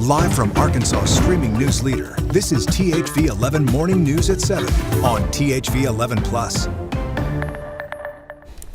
Live from Arkansas streaming news leader, this is THV 11 Morning News at 7 on THV 11 Plus.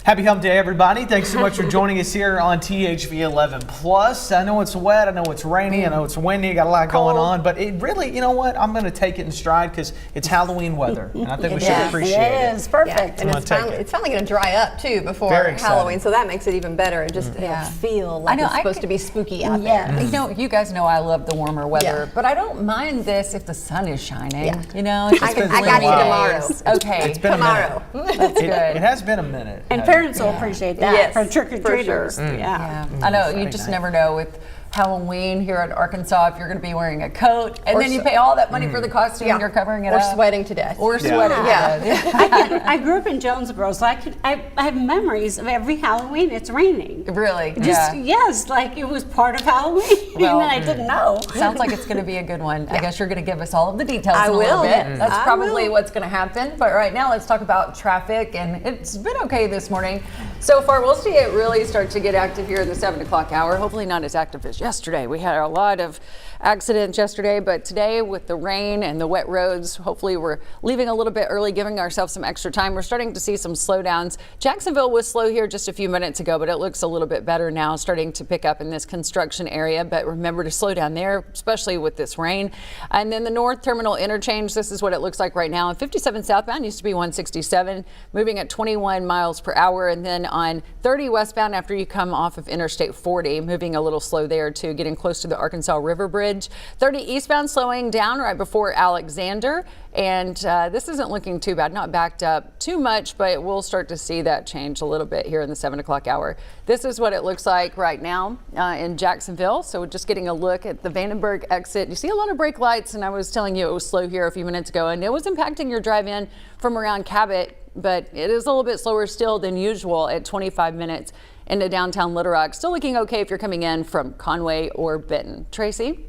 Happy Hump Day, everybody. Thanks so much for joining us here on THV 11 Plus. I know it's wet, I know it's rainy, I know it's windy, got a lot going on, but it really, you know what, I'm going to take it in stride because it's Halloween weather, and I think we should appreciate it. It is perfect. Yeah, and it's finally going to dry up too before Halloween, so that makes it even better. It just it'll feel like it's supposed to be spooky out there. You know, you guys know I love the warmer weather, but I don't mind this if the sun is shining. Yeah. You know, it's just I got you tomorrow. Okay, It's been tomorrow. That's good. It has been a minute. And parents will appreciate that Yes, from trick-or-treaters. for sure. Yeah. I know, you just never know with Halloween here in Arkansas if you're going to be wearing a coat and then you pay all that money for the costume and you're covering it or up. sweating to death. Or sweating to death. I grew up in Jonesboro, so I have memories of every Halloween it's raining. Really? Yes, like it was part of Halloween, Well, and I didn't know. Sounds like it's going to be a good one. I guess you're going to give us all of the details in a will. little bit. That's I probably will. what's going to happen. But right now, let's talk about traffic. And it's been okay this morning. So far, we'll see it really start to get active here at the 7 o'clock hour. Hopefully not as active as yesterday. We had a lot of accidents yesterday, but today with the rain and the wet roads, hopefully we're leaving a little bit early, giving ourselves some extra time. We're starting to see some slowdowns. Jacksonville was slow here just a few minutes ago, but it looks a little bit better now, starting to pick up in this construction area. But remember to slow down there, especially with this rain. And then the North Terminal Interchange, this is what it looks like right now. 57 southbound used to be 167, moving at 21 miles per hour. And then on 30 westbound after you come off of Interstate 40, moving a little slow there too, getting close to the Arkansas River Bridge. 30 eastbound slowing down right before Alexander. And this isn't looking too bad, not backed up too much, but we'll start to see that change a little bit here in the 7 o'clock hour. This is what it looks like right now in Jacksonville. So just getting a look at the Vandenberg exit. You see a lot of brake lights, and I was telling you it was slow here a few minutes ago, and it was impacting your drive in from around Cabot, but it is a little bit slower still than usual at 25 minutes into downtown Little Rock. Still looking okay if you're coming in from Conway or Benton. Tracy?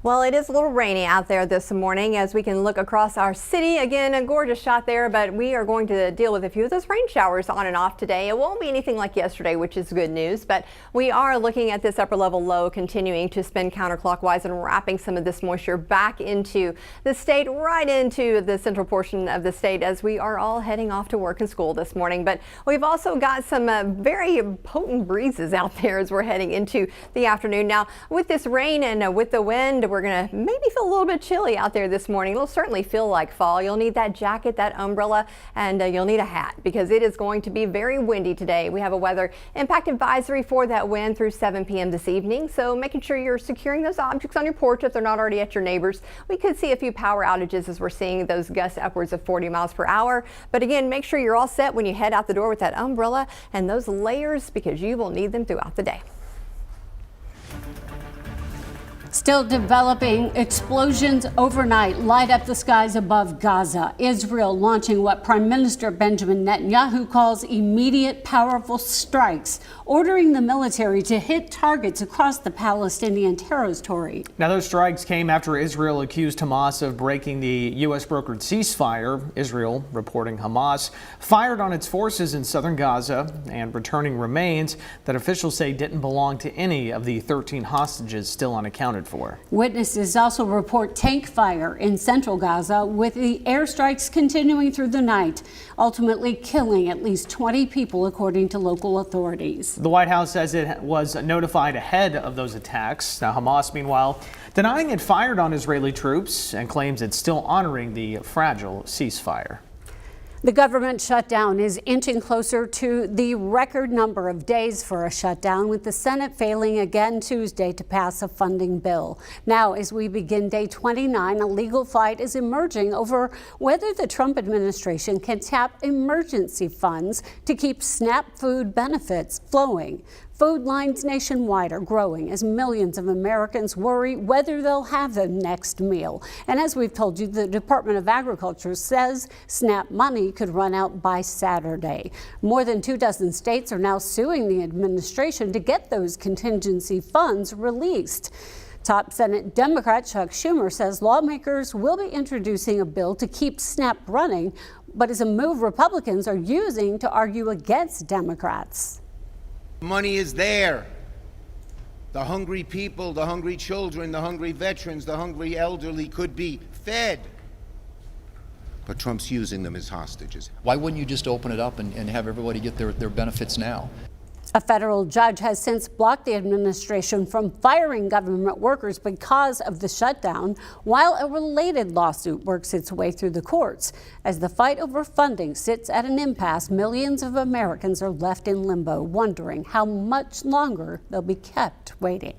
Well, it is a little rainy out there this morning as we can look across our city. Again, a gorgeous shot there, but we are going to deal with a few of those rain showers on and off today. It won't be anything like yesterday, which is good news, but we are looking at this upper level low continuing to spin counterclockwise and wrapping some of this moisture back into the state, right into the central portion of the state as we are all heading off to work and school this morning. But we've also got some very potent breezes out there as we're heading into the afternoon. Now, with this rain and with the wind, we're going to maybe feel a little bit chilly out there this morning. It'll certainly feel like fall. You'll need that jacket, that umbrella, and you'll need a hat because it is going to be very windy today. We have a weather impact advisory for that wind through 7 p.m. this evening, so making sure you're securing those objects on your porch if they're not already at your neighbors. We could see a few power outages as we're seeing those gusts upwards of 40 miles per hour. But again, make sure you're all set when you head out the door with that umbrella and those layers because you will need them throughout the day. Still developing, explosions overnight light up the skies above Gaza. Israel launching what Prime Minister Benjamin Netanyahu calls immediate powerful strikes, ordering the military to hit targets across the Palestinian territory. Now, those strikes came after Israel accused Hamas of breaking the U.S. brokered ceasefire. Israel reporting Hamas fired on its forces in southern Gaza and returning remains that officials say didn't belong to any of the 13 hostages still unaccounted for. Witnesses also report tank fire in central Gaza, with the airstrikes continuing through the night, ultimately killing at least 20 people, according to local authorities. The White House says it was notified ahead of those attacks. Now, Hamas, meanwhile, denying it fired on Israeli troops and claims it's still honoring the fragile ceasefire. The government shutdown is inching closer to the record number of days for a shutdown, with the Senate failing again Tuesday to pass a funding bill. Now, as we begin day 29, a legal fight is emerging over whether the Trump administration can tap emergency funds to keep SNAP food benefits flowing. Food lines nationwide are growing as millions of Americans worry whether they'll have the next meal. And as we've told you, the Department of Agriculture says SNAP money could run out by Saturday. More than 24 states are now suing the administration to get those contingency funds released. Top Senate Democrat Chuck Schumer says lawmakers will be introducing a bill to keep SNAP running, but is a move Republicans are using to argue against Democrats. Money is there. The hungry people, the hungry children, the hungry veterans, the hungry elderly could be fed. But Trump's using them as hostages. Why wouldn't you just open it up and have everybody get their benefits now? A federal judge has since blocked the administration from firing government workers because of the shutdown, while a related lawsuit works its way through the courts. As the fight over funding sits at an impasse, millions of Americans are left in limbo, wondering how much longer they'll be kept waiting.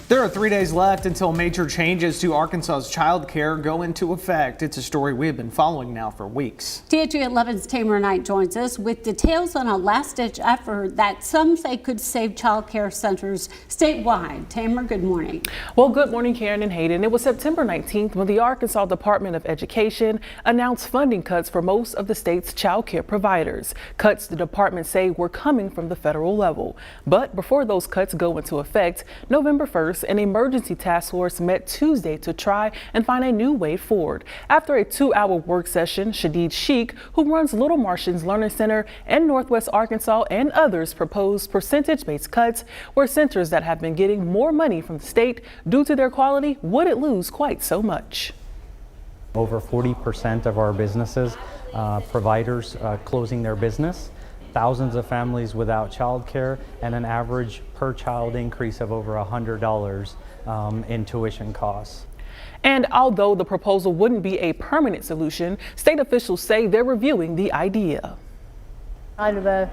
There are 3 days left until major changes to Arkansas's child care go into effect. It's a story we have been following now for weeks. THV 11's Tamer Knight joins us with details on a last-ditch effort that some say could save child care centers statewide. Tamer, good morning. Well, good morning, Karen and Hayden. It was September 19th when the Arkansas Department of Education announced funding cuts for most of the state's child care providers. Cuts the department say were coming from the federal level. But before those cuts go into effect, November 1st, an emergency task force met Tuesday to try and find a new way forward. After a 2-hour work session, Shadid Sheikh, who runs Little Martians Learning Center in Northwest Arkansas, and others proposed percentage-based cuts where centers that have been getting more money from the state due to their quality wouldn't lose quite so much. Over 40% of our businesses, providers closing their business. Thousands of families without child care, and an average per child increase of over $100 in tuition costs. And although the proposal wouldn't be a permanent solution, state officials say they're reviewing the idea. Kind of a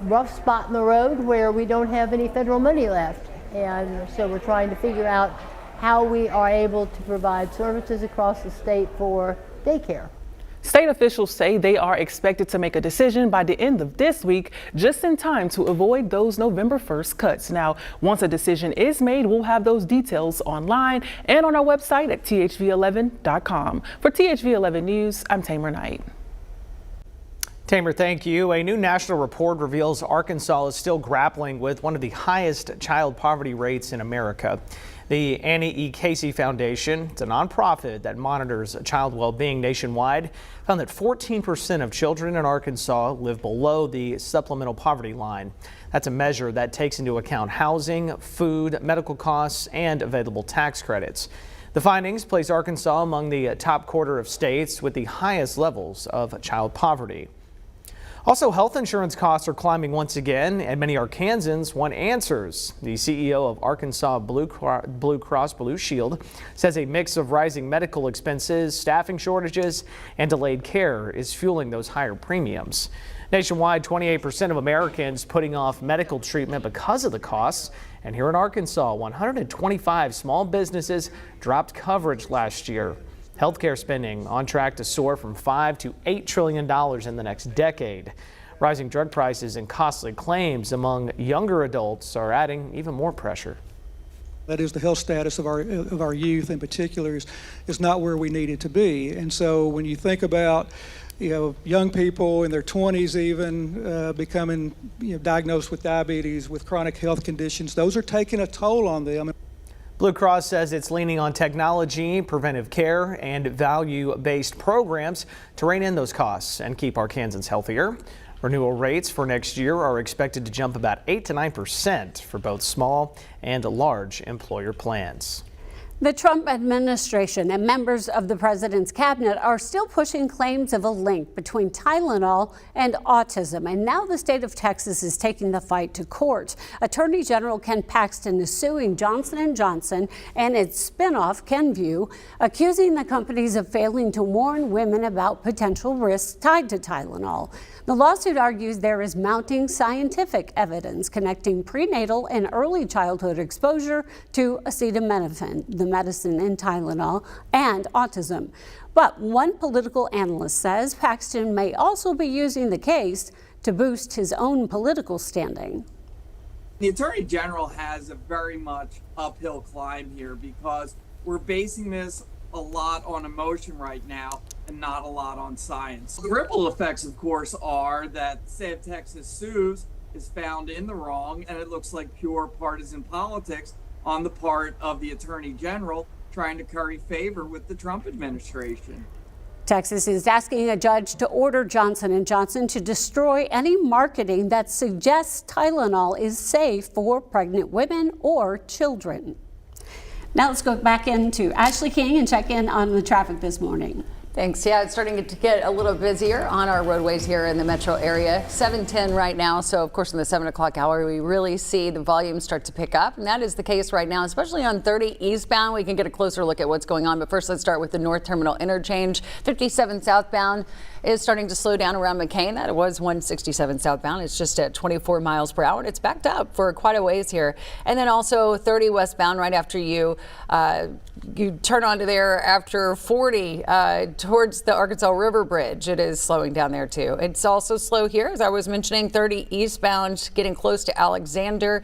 rough spot in the road where we don't have any federal money left. And so we're trying to figure out how we are able to provide services across the state for daycare. State officials say they are expected to make a decision by the end of this week, just in time to avoid those November 1st cuts. Now, once a decision is made, we'll have those details online and on our website at thv11.com. For THV 11 News, I'm Tamer Knight. Tamer, thank you. A new national report reveals Arkansas is still grappling with one of the highest child poverty rates in America. The Annie E. Casey Foundation, it's a nonprofit that monitors child well-being nationwide, found that 14% of children in Arkansas live below the supplemental poverty line. That's a measure that takes into account housing, food, medical costs, and available tax credits. The findings place Arkansas among the top quarter of states with the highest levels of child poverty. Also, health insurance costs are climbing once again, and many Arkansans want answers. The CEO of Arkansas Blue Cross Blue Shield says a mix of rising medical expenses, staffing shortages, and delayed care is fueling those higher premiums. Nationwide, 28% of Americans putting off medical treatment because of the costs. And here in Arkansas, 125 small businesses dropped coverage last year. Healthcare spending on track to soar from $5 to $8 trillion in the next decade. Rising drug prices and costly claims among younger adults are adding even more pressure. That is, the health status of our youth in particular is not where we need it to be. And so when you think about young people in their 20s even becoming diagnosed with diabetes, with chronic health conditions, those are taking a toll on them. Blue Cross says it's leaning on technology, preventive care, and value-based programs to rein in those costs and keep Arkansans healthier. Renewal rates for next year are expected to jump about 8 to 9% for both small and large employer plans. The Trump administration and members of the president's cabinet are still pushing claims of a link between Tylenol and autism, and now the state of Texas is taking the fight to court. Attorney General Ken Paxton is suing Johnson & Johnson and its spinoff Kenvue, accusing the companies of failing to warn women about potential risks tied to Tylenol. The lawsuit argues there is mounting scientific evidence connecting prenatal and early childhood exposure to acetaminophen, the medicine in Tylenol, and autism. But one political analyst says Paxton may also be using the case to boost his own political standing. The Attorney General has a very much uphill climb here because we're basing this a lot on emotion right now and not a lot on science. The ripple effects, of course, are that the state of Texas sues is found in the wrong, and it looks like pure partisan politics on the part of the Attorney General trying to curry favor with the Trump administration. Texas is asking a judge to order Johnson & Johnson to destroy any marketing that suggests Tylenol is safe for pregnant women or children. Now let's go back into Ashley King and check in on the traffic this morning. Thanks. Yeah, it's starting to get a little busier on our roadways here in the metro area. 7:10 right now. So, of course, in the 7 o'clock hour, we really see the volume start to pick up. And that is the case right now, especially on 30 eastbound. We can get a closer look at what's going on. But first, let's start with the North Terminal interchange. 57 southbound is starting to slow down around McCain. That was 167 southbound. It's just at 24 miles per hour. And it's backed up for quite a ways here. And then also 30 westbound right after you turn onto there after 40 towards the Arkansas River Bridge. It is slowing down there too. It's also slow here, as I was mentioning, 30 eastbound, getting close to Alexander,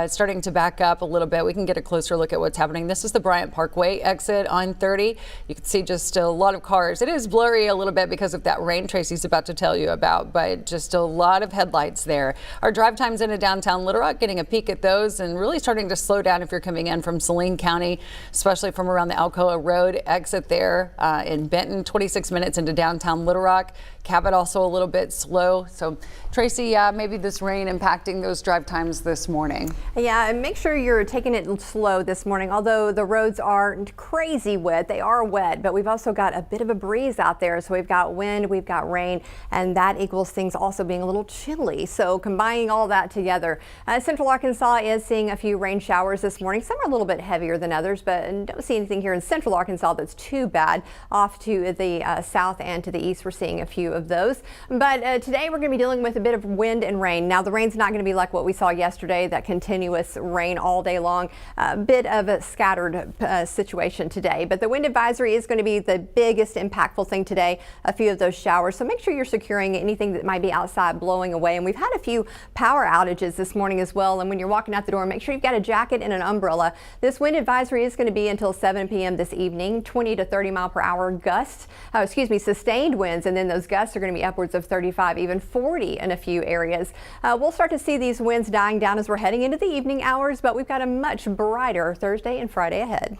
starting to back up a little bit. We can get a closer look at what's happening. This is the Bryant Parkway exit on 30. You can see just a lot of cars. It is blurry a little bit because of that rain Tracy's about to tell you about, but just a lot of headlights there. Our drive times into downtown Little Rock, getting a peek at those and really starting to slow down if you're coming in from Saline County, especially from around the Alcoa Road exit there in Benton. 26 minutes into downtown Little Rock. Cabot also a little bit slow. So Tracy, maybe this rain impacting those drive times this morning. Yeah, and make sure you're taking it slow this morning. Although the roads aren't crazy wet, they are wet, but we've also got a bit of a breeze out there. So we've got wind, we've got rain, and that equals things also being a little chilly. So combining all that together, Central Arkansas is seeing a few rain showers this morning. Some are a little bit heavier than others, but don't see anything here in Central Arkansas that's too bad. Off to the south and to the east, we're seeing a few of those. But today we're going to be dealing with a bit of wind and rain. Now the rain's not going to be like what we saw yesterday, that continuous rain all day long. A bit of a scattered situation today, but the wind advisory is going to be the biggest impactful thing today. A few of those showers. So make sure you're securing anything that might be outside blowing away. And we've had a few power outages this morning as well. And when you're walking out the door, make sure you've got a jacket and an umbrella. This wind advisory is going to be until 7 p.m. this evening. 20 to 30 mile per hour gusts, sustained winds, and then those gusts are going to be upwards of 35, even 40 in a few areas. We'll start to see these winds dying down as we're heading into the evening hours, but we've got a much brighter Thursday and Friday ahead.